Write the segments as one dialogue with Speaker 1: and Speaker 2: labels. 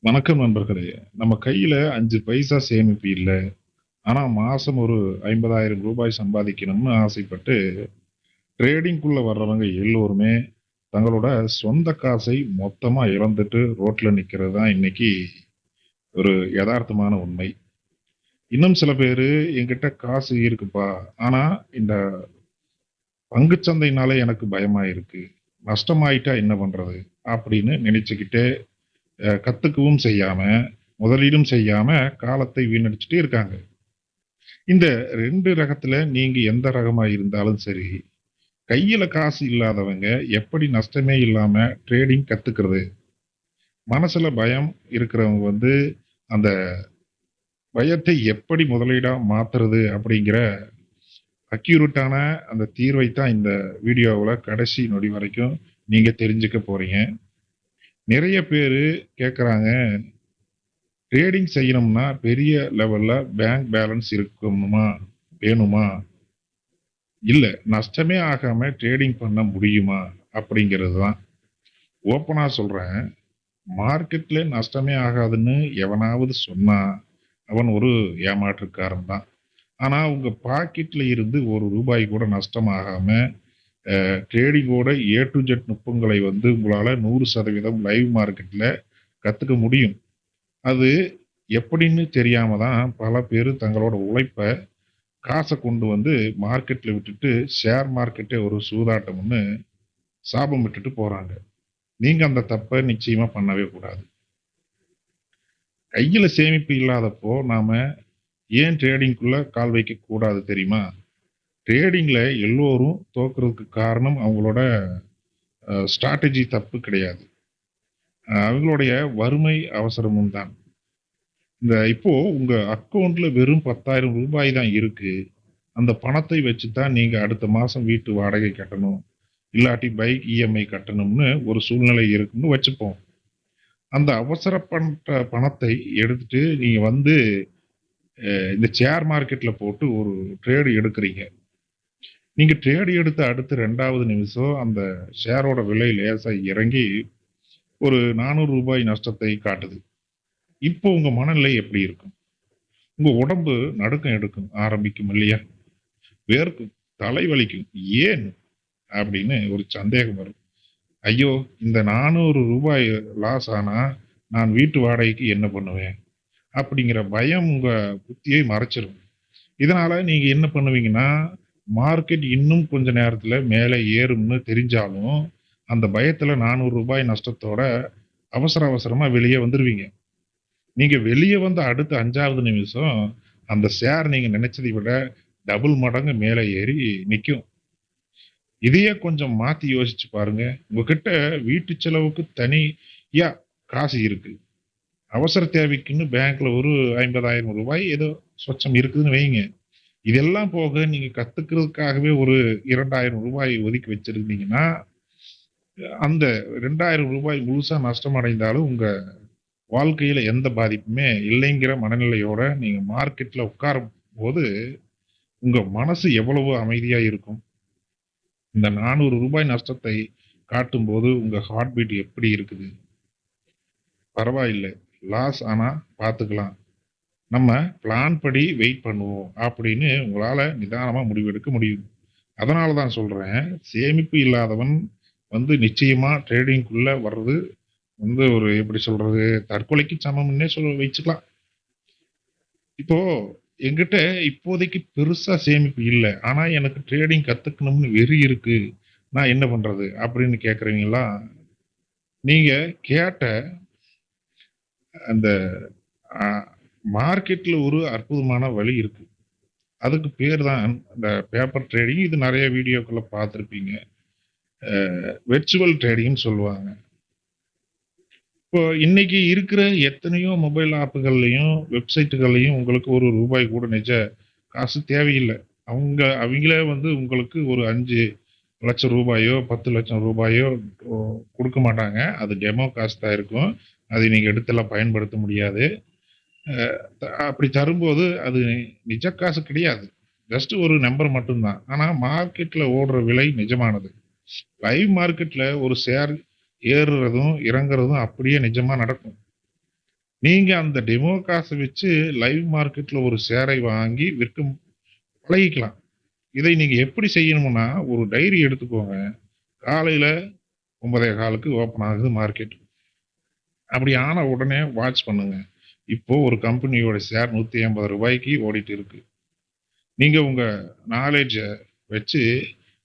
Speaker 1: வணக்கம் நண்பர்களே. நம்ம கையில 5 பைசா சேமிப்பு இல்ல. ஆனா மாசம் ஒரு ரூ. 50,000 சம்பாதிக்கணும்னு ஆசைப்பட்டு, ட்ரேடிங்குள்ள வர்றவங்க எல்லோருமே தங்களோட சொந்த காசை மொத்தமா இழந்துட்டு ரோட்ல நிக்கிறது தான் இன்னைக்கு ஒரு எதார்த்தமான உண்மை. இன்னும் சில பேரு என்கிட்ட காசு இருக்குப்பா. ஆனா இந்த பங்குச்சந்தைனாலே எனக்கு பயமா இருக்கு. நஷ்டமாயிட்டா என்ன பண்றது? அப்படின்னு நினைச்சுக்கிட்டே கத்துக்கவும் செய்யாம, முதலீடும் செய்யாம காலத்தை வீணடிச்சுட்டே இருக்காங்க. இந்த 2 ரகத்துல நீங்க எந்த ரகமா இருந்தாலும் சரி, கையில காசு இல்லாதவங்க எப்படி நஷ்டமே இல்லாம ட்ரேடிங் கத்துக்கிறது? மனசுல பயம் இருக்கிறவங்க அந்த பயத்தை எப்படி முதலீடா மாத்துறது? அப்படிங்கிற அக்யூரேட்டான அந்த தீர்வை தான் இந்த வீடியோவுல கடைசி நொடி வரைக்கும் நீங்க தெரிஞ்சுக்க போறீங்க. நிறைய பேரு கேட்கறாங்க, ட்ரேடிங் செய்யணும்னா பெரிய லெவல்ல பேங்க் பேலன்ஸ் இருக்கணுமா? வேணுமா? இல்ல நஷ்டமே ஆகாம ட்ரேடிங் பண்ண முடியுமா? அப்படிங்கிறது தான். ஓப்பனா சொல்றேன். மார்க்கெட்ல நஷ்டமே ஆகாதுன்னு எவனாவது சொன்னா, அவன் ஒரு ஏமாற்றுக்காரன் தான். ஆனா உங்க பாக்கெட்ல இருந்து ரூ. 1 கூட நஷ்டம் ஆகாம, ட்ரேடிங்கோட ஏ டூ ஜெட் நுட்பங்களை உங்களால 100% லைவ் மார்க்கெட்ல கத்துக்க முடியும். அது எப்படின்னு தெரியாம தான் பல பேரு தங்களோட உழைப்ப, காச கொண்டு மார்க்கெட்ல விட்டுட்டு, ஷேர் மார்க்கெட்டே ஒரு சூதாட்டம்ன்னு சாபம் விட்டுட்டு போறாங்க. நீங்க அந்த தப்ப நிச்சயமா பண்ணவே கூடாது. கையில சேமிப்பு இல்லாதப்போ, நாம ஏன் ட்ரேடிங்குள்ள கால் வைக்கக் கூடாது தெரியுமா? ட்ரேடிங்ல எல்லோரும் தோக்குறதுக்கு காரணம் அவங்களோட ஸ்ட்ராட்டஜி தப்பு கிடையாது. அவங்களுடைய வறுமை, அவசரமும் தான். இப்போ உங்க அக்கவுண்ட்ல வெறும் ரூ. 10,000 தான் இருக்கு. அந்த பணத்தை வச்சு தான் நீங்க அடுத்த மாசம் வீட்டு வாடகை கட்டணும். இல்லாட்டி பைக் இஎம்ஐ கட்டணும்னு ஒரு சூழ்நிலை இருக்குன்னு வச்சுப்போம். அந்த அவசரப்பட்ட பணத்தை எடுத்துட்டு நீங்க இந்த ஷேர் மார்க்கெட்ல போட்டு ஒரு ட்ரேடு எடுக்குறீங்க. நீங்க ட்ரேடு எடுத்த அடுத்த 2வது நிமிஷம் அந்த ஷேரோட விலை லேசா இறங்கி ஒரு ரூ. 400 நஷ்டத்தை காட்டுது. இப்போ உங்க மனநிலை எப்படி இருக்கும்? உங்க உடம்பு நடுக்கம் எடுக்கும் ஆரம்பிக்கும் இல்லையா? வேர்க்கும், தலை வலிக்கும். ஏன்? அப்படின்னு ஒரு சந்தேகம் வரும். ஐயோ! இந்த ரூ. 400 லாஸ் ஆனா நான் வீட்டு வாடகைக்கு என்ன பண்ணுவேன்? அப்படிங்கிற பயம் உங்க புத்தியை மறைச்சிரும். இதனால நீங்க என்ன பண்ணுவீங்கன்னா, மார்க்கெட் இன்னும் கொஞ்ச நேரத்துல மேல ஏறும்னு தெரிஞ்சாலும், அந்த பயத்துல ரூ. 400 நஷ்டத்தோட அவசர அவசரமா வெளிய வந்துருவீங்க. நீங்க வெளிய வந்த அடுத்த 5வது நிமிஷம், அந்த ஷேர் நீங்க நினைச்சதை விட டபுள் மடங்கு மேல ஏறி நிக்கும். இதையே கொஞ்சம் மாத்தி யோசிச்சு பாருங்க. உங்ககிட்ட வீட்டு செலவுக்கு தனியா காசு இருக்கு. அவசர தேவைக்குன்னு பேங்க்ல ஒரு ரூ. 50,000 ஏதோ சொச்சம் இருக்குதுன்னு வையுங்க. இதெல்லாம் போக நீங்க கத்துக்கிறதுக்காகவே ஒரு ரூ. 2,000 ஒதுக்கி வச்சிருந்தீங்கன்னா, அந்த ரூ. 2,000 முழுசா நஷ்டம் அடைந்தாலும் உங்க வாழ்க்கையில எந்த பாதிப்புமே இல்லைங்கிற மனநிலையோட நீங்க மார்க்கெட்ல உட்காரும்போது, உங்க மனசு எவ்வளவு அமைதியா இருக்கும்? இந்த ரூ. 400 நஷ்டத்தை காட்டும்போது உங்க ஹார்ட் பீட் எப்படி இருக்குது? பரவாயில்ல. லாஸ் ஆனா பார்த்துக்கலாம். நம்ம பிளான் படி வெயிட் பண்ணுவோம் அப்படின்னு உங்களால நிதானமா முடிவெடுக்க முடியும். அதனால தான் சொல்றேன். சேமிப்பு இல்லாதவன் நிச்சயமா ட்ரேடிங்குள்ள வர்றது ஒரு எப்படி சொல்றது? தற்கொலைக்கு சமம்ன்னே வச்சுக்கலாம். இப்போ என்கிட்ட இப்போதைக்கு பெருசா சேமிப்பு இல்ல. ஆனா எனக்கு ட்ரேடிங் கத்துக்கணும்னு வெறி இருக்கு. நான் என்ன பண்றது? அப்படின்னு கேட்கிறவங்கலாம், நீங்க கேட்ட அந்த அ மார்க்கெட்ல ஒரு அற்புதமான வழி இருக்கு. அதுக்கு பேர் தான் இந்த பேப்பர் ட்ரேடிங். இது நெறைய வீடியோக்கள்ல பார்த்திருப்பீங்க. வெர்ச்சுவல் ட்ரேடிங்ன்னு சொல்லுவாங்க. இப்போ இன்னைக்கு இருக்கிற எத்தனையோ மொபைல் ஆப்புகள்லயும், வெப்சைட்டுகள்லயும் உங்களுக்கு ரூபாய் கூட நிஜ காசு தேவையில்ல. அவிங்களே உங்களுக்கு ஒரு 5,00,000 ரூபாயோ, 10,00,000 ரூபாயோ ஒ குடுக்க மாட்டாங்க. அது டெமோ காசு தான் இருக்கும். அதை நீங்க எடுத்தெல்லாம் பயன்படுத்த முடியாது. அப்படி தரும்போது அது நிஜ காசு கிடையாது. ஜஸ்ட் ஒரு நம்பர் மட்டும் தான். ஆனா மார்க்கெட்ல ஓடுற விலை நிஜமானது. லைவ் மார்க்கெட்ல ஒரு ஷேர் ஏறுறதும், இறங்குறதும் அப்படியே நிஜமா நடக்கும். நீங்க அந்த டெமோ காச வச்சு லைவ் மார்க்கெட்ல ஒரு ஷேரை வாங்கி விற்கும் பழகிக்கலாம். இதை நீங்க எப்படி செய்யணும்னா, ஒரு டைரி எடுத்துக்கோங்க. காலையில 9:15க்கு ஓப்பன் ஆகுது மார்க்கெட். அப்படி ஆன உடனே வாட்ச் பண்ணுங்க. இப்போ ஒரு கம்பெனியோட ஷேர் ரூ. 150க்கு ஓடிட்டு இருக்கு. நீங்க உங்க நாலேட்ஜ வச்சு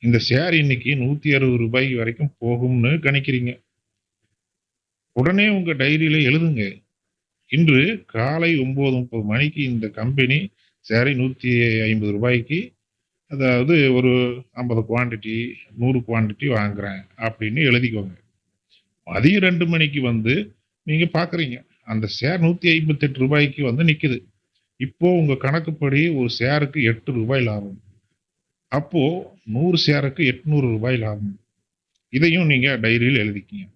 Speaker 1: இந்த ஷேர் இன்னைக்கு ரூ. 160 வரைக்கும் போகும்னு கணிக்கிறீங்க. உடனே உங்க டைரியில எழுதுங்க. இன்று காலை 9:30 மணிக்கு இந்த கம்பெனி ஷேரை ரூ. 150க்கு அதாவது ஒரு 50 குவான்டிட்டி, 100 குவான்டிட்டி வாங்குறேன் அப்படின்னு எழுதிக்கோங்க. மதியம் 2 மணிக்கு வந்து நீங்க பார்க்குறீங்க. அந்த ஷேர் ரூ. 158க்கு வந்து நிக்குது. இப்போ உங்க கணக்குப்படி ஒரு ஷேருக்கு ரூ. 8 லாபம். அப்போ 100 ஷேருக்கு ரூ. 800 லாபம். இதையும் நீங்க டைரியில எழுதிக்கங்க.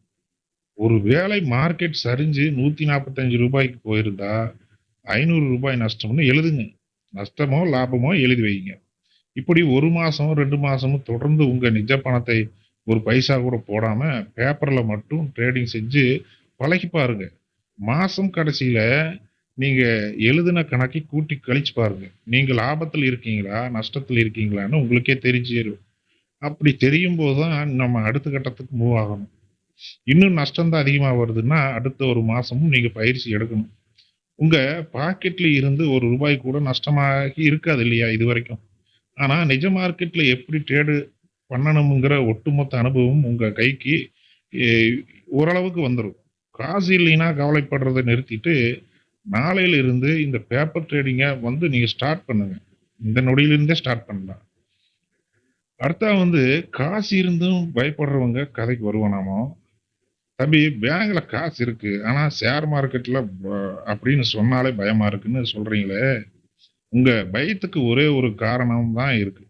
Speaker 1: ஒரு வேளை மார்க்கெட் சரிஞ்சு ரூ. 145க்கு போயிருந்தா ரூ. 500 நஷ்டம்னு எழுதுங்க. நஷ்டமோ, லாபமோ எழுதி வைங்க. இப்படி 1 மாசம், 2 மாசமும் தொடர்ந்து உங்க நிஜ பணத்தை ஒரு பைசா கூட போடாம பேப்பர்ல மட்டும் ட்ரேடிங் செஞ்சு பழகி பாருங்க. மாசம் கடைசியில நீங்க எழுதின கணக்கை கூட்டி கழிச்சு பாருங்க. நீங்க லாபத்துல இருக்கீங்களா? நஷ்டத்துல இருக்கீங்களான்னு உங்களுக்கே தெரிஞ்சிரும். அப்படி தெரியும்போது தான் நம்ம அடுத்த கட்டத்துக்கு மூவ் ஆகணும். இன்னும் நஷ்டம் தான் அதிகமா வருதுன்னா, அடுத்த ஒரு மாசமும் நீங்க பயிற்சி எடுக்கணும். உங்க பாக்கெட்ல இருந்து ரூ. 1 கூட நஷ்டமாகி இருக்காது இல்லையா இதுவரைக்கும்? ஆனா நிஜ மார்க்கெட்ல எப்படி ட்ரேடு பண்ணணும்ங்கிற ஒட்டுமொத்த அனுபவம் உங்க கைக்கு எ ஓரளவுக்கு வந்துரும். காசு இல்லைன்னா கவலைப்படுறத நிறுத்திட்டு, நாளையில இருந்து இந்த பேப்பர் ட்ரேடிங்க வந்து நீங்க ஸ்டார்ட் பண்ணுங்க. இந்த நொடியிலிருந்தே ஸ்டார்ட் பண்ணலாம். அடுத்தா வந்து காசு இருந்தும் பயப்படுறவங்க கதைக்கு வருவோம் நாம. தம்பி பேங்க்ல காசு இருக்கு. ஆனா ஷேர் மார்க்கெட்ல அப்படின்னு சொன்னாலே பயமா இருக்குன்னு சொல்றீங்களே. உங்க பயத்துக்கு ஒரே ஒரு காரணம் தான் இருக்கு.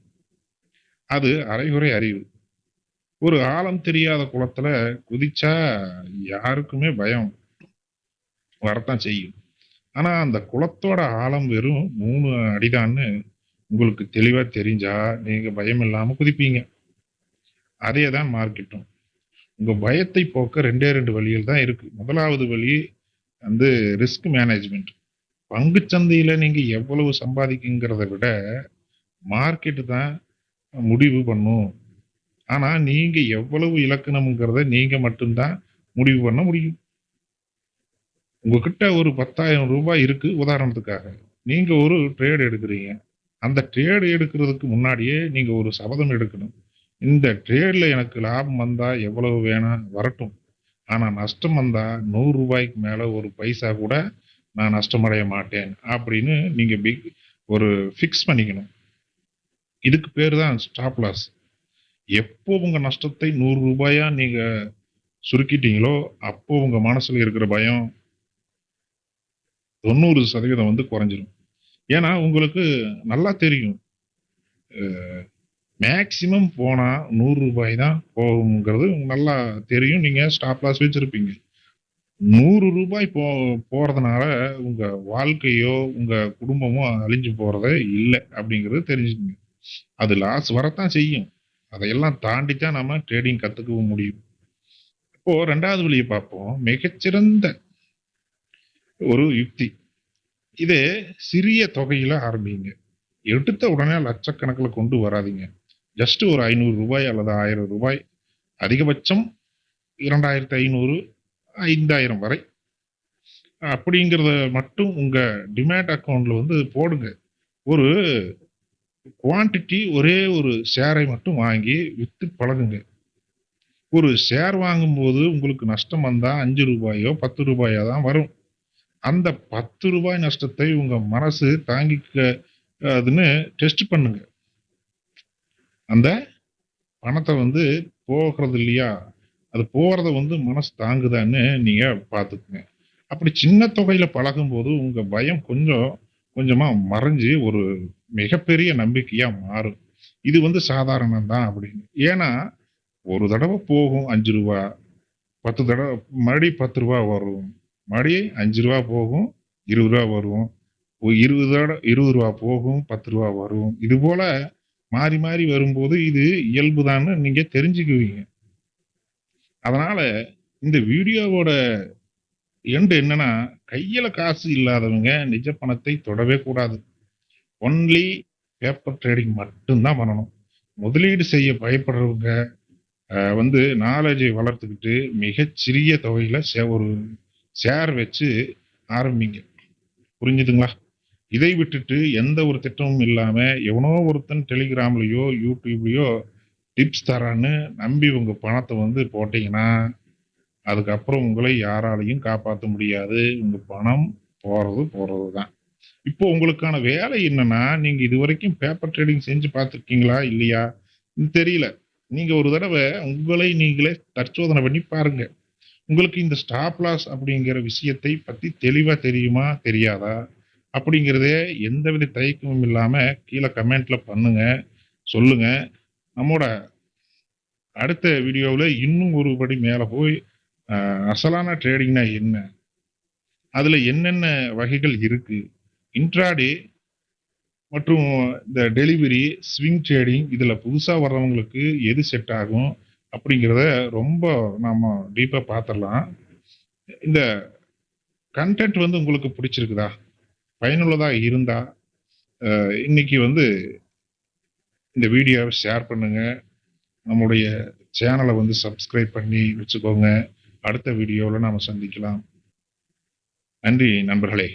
Speaker 1: அது அரைகுறை அறிவு. ஒரு ஆழம் தெரியாத குளத்துல குதிச்சா யாருக்குமே பயம் வரத்தான் செய்யும். ஆனா அந்த குளத்தோட ஆழம் வெறும் 3 அடிதான்னு உங்களுக்கு தெளிவா தெரிஞ்சா நீங்க பயம் இல்லாம குதிப்பீங்க. அதே தான் மார்க்கெட்டும். உங்க பயத்தை போக்க 2 வழிகள் தான் இருக்கு. முதலாவது வழி வந்து ரிஸ்க் மேனேஜ்மென்ட். பங்குச் சந்தையில நீங்க எவ்வளவு சம்பாதிக்குங்கிறத விட மார்க்கெட் தான் முடிவு பண்ணும். ஆனா நீங்க எவ்வளவு இழக்கணும்ங்கிறத நீங்க மட்டும் தான் முடிவு பண்ண முடியும். உங்ககிட்ட ஒரு ரூ. 10,000 இருக்கு உதாரணத்துக்காக. நீங்க ஒரு ட்ரேட் எடுக்குறீங்க. அந்த ட்ரேட் எடுக்கிறதுக்கு முன்னாடியே நீங்க ஒரு சபதம் எடுக்கணும். இந்த ட்ரேட்ல எனக்கு லாபம் வந்தா எவ்வளவு வேணா வரட்டும். ஆனா நஷ்டம் வந்தா ரூ. 100க்கு மேல ஒரு பைசா கூட நான் நஷ்டமடைய மாட்டேன். அப்படின்னு நீங்க ஒரு ஃபிக்ஸ் பண்ணிக்கணும். இதுக்கு பேரு தான் ஸ்டாப் லாஸ். எப்போ உங்க நஷ்டத்தை ரூ. 100 நீங்க சுருக்கிட்டீங்களோ, அப்போ உங்க மனசுல இருக்கிற பயம் 90% வந்து குறைஞ்சிரும். ஏன்னா உங்களுக்கு நல்லா தெரியும். மேக்ஸிமம் போனா ரூ. 100 தான் போகும்ங்கிறது உங்களுக்கு நல்லா தெரியும். நீங்க ஸ்டாப் லாஸ் வச்சிருப்பீங்க. ரூ. 100 போறதுனால உங்க வாழ்க்கையோ, உங்க குடும்பமோ அழிஞ்சு போறதே இல்ல அப்படிங்கிறது தெரிஞ்சுக்கங்க. அது லாஸ் வரத்தான் செய்யும். அதையெல்லாம் தாண்டி தான் நம்ம ட்ரேடிங் கத்துக்கவும் முடியும். இப்போ 2வது வழிய பார்ப்போம். மிகச்சிறந்த ஒரு யுக்தி. இதே சிறிய தொகையில ஆரம்பிங்க. எடுத்த உடனே லட்சக்கணக்குல கொண்டு வராதீங்க. ஜஸ்ட் ஒரு ரூ. 500 அல்லது ரூ. 1000 அதிகபட்சம் 2500, 5000 வரை அப்படிங்கிறத மட்டும் உங்க டிமேட் அக்கவுண்ட்ல வந்து போடுங்க. ஒரு குவான்டிட்டி ஒரே ஒரு ஷேரை மட்டும் வாங்கி வித்து பழகுங்க. ஒரு ஷேர் வாங்கும்போது உங்களுக்கு நஷ்டம் வந்தா ரூ. 5 ரூ. 10 தான் வரும். அந்த ரூ. 10 நஷ்டத்தை உங்க மனசு தாங்கிக்காதுன்னு டெஸ்ட் பண்ணுங்க. அந்த பணத்த வந்து போகிறது இல்லையா? அது போறத வந்து மனசு தாங்குதான்னு நீங்க பார்த்துக்குங்க. அப்படி சின்ன தொகையில பழகும்போது உங்க பயம் கொஞ்சம் கொஞ்சமா மறைஞ்சு ஒரு மிகப்பெரிய நம்பிக்கையா மாறும். இது வந்து சாதாரணம் தான் அப்படின்னு. ஏன்னா, ஒரு தடவ போகும் ரூ. 5 10 தடவ மறுபடியும் ரூ. 10 வரும். மறுபடியும் ரூ. 5 போகும், ரூ. 20 வரும். 20 தடவ ரூ. 20 போகும், ரூ. 10 வரும். இதுபோல மாறி மாறி வரும்போது இது இயல்புதான்னு நீங்க தெரிஞ்சுக்குவீங்க. அதனால இந்த வீடியோவோட எண்டு என்னன்னா, கையில காசு இல்லாதவங்க நிஜ பணத்தை தொடவே கூடாது. ஒன்லி பேப்பர் ட்ரேடிங் மட்டும் தான் பண்ணணும். முதலீடு செய்ய பயப்படுறவங்க வந்து நாலேட்ஜை வளர்த்துக்கிட்டு மிகச்சிறிய தொகையில ஒரு ஷேர் வச்சு ஆரம்பிங்க. புரிஞ்சுதுங்களா? இதை விட்டுட்டு எந்த ஒரு திட்டமும் இல்லாம எவனோ ஒருத்தன் டெலிகிராம்லயோ, யூடியூப்லயோ டிப்ஸ் தரான்னு நம்பி உங்க பணத்த வந்து போட்டீங்கன்னா, அதுக்கப்புறம் உங்களை யாராலயும் காப்பாத்த முடியாது. உங்க பணம் போறது போறது தான். இப்போ உங்களுக்கான வேலை என்னன்னா, நீங்க இதுவரைக்கும் பேப்பர் ட்ரேடிங் செஞ்சு பார்த்துருக்கீங்களா? இல்லையா? தெரியல. நீங்க ஒரு தடவ உங்களை நீங்களே தற்சோதனை பண்ணி பாருங்க. உங்களுக்கு இந்த ஸ்டாப் லாஸ் அப்படிங்கிற விஷயத்தை பத்தி தெளிவா தெரியுமா? தெரியாதா? அப்படிங்கிறதே எந்தவித தயக்கமும் இல்லாம கீழ கமெண்ட்ல பண்ணுங்க. சொல்லுங்க. நம்மோட அடுத்த வீடியோவுல இன்னும் ஒரு படி மேல போய் அசலான ட்ரேடிங்னா என்ன? அதுல என்னென்ன வகைகள் இருக்கு? இன்ட்ராடே மற்றும் இந்த டெலிவரி, ஸ்விங் ட்ரேடிங் இதுல புதுசா வர்றவங்களுக்கு எது செட் ஆகும்? அப்படிங்கிறத ரொம்ப நாம டீப்பா பார்த்துரலாம். இந்த கன்டென்ட் வந்து உங்களுக்கு பிடிச்சிருக்குதா? பயனுள்ளதா இருந்தா, இன்னைக்கு வந்து இந்த வீடியோவ ஷேர் பண்ணுங்க. நம்முடைய சேனல வந்து சப்ஸ்கிரைப் பண்ணி வச்சுக்கோங்க. அடுத்த வீடியோல நாம சந்திக்கலாம். நன்றி நண்பர்களே!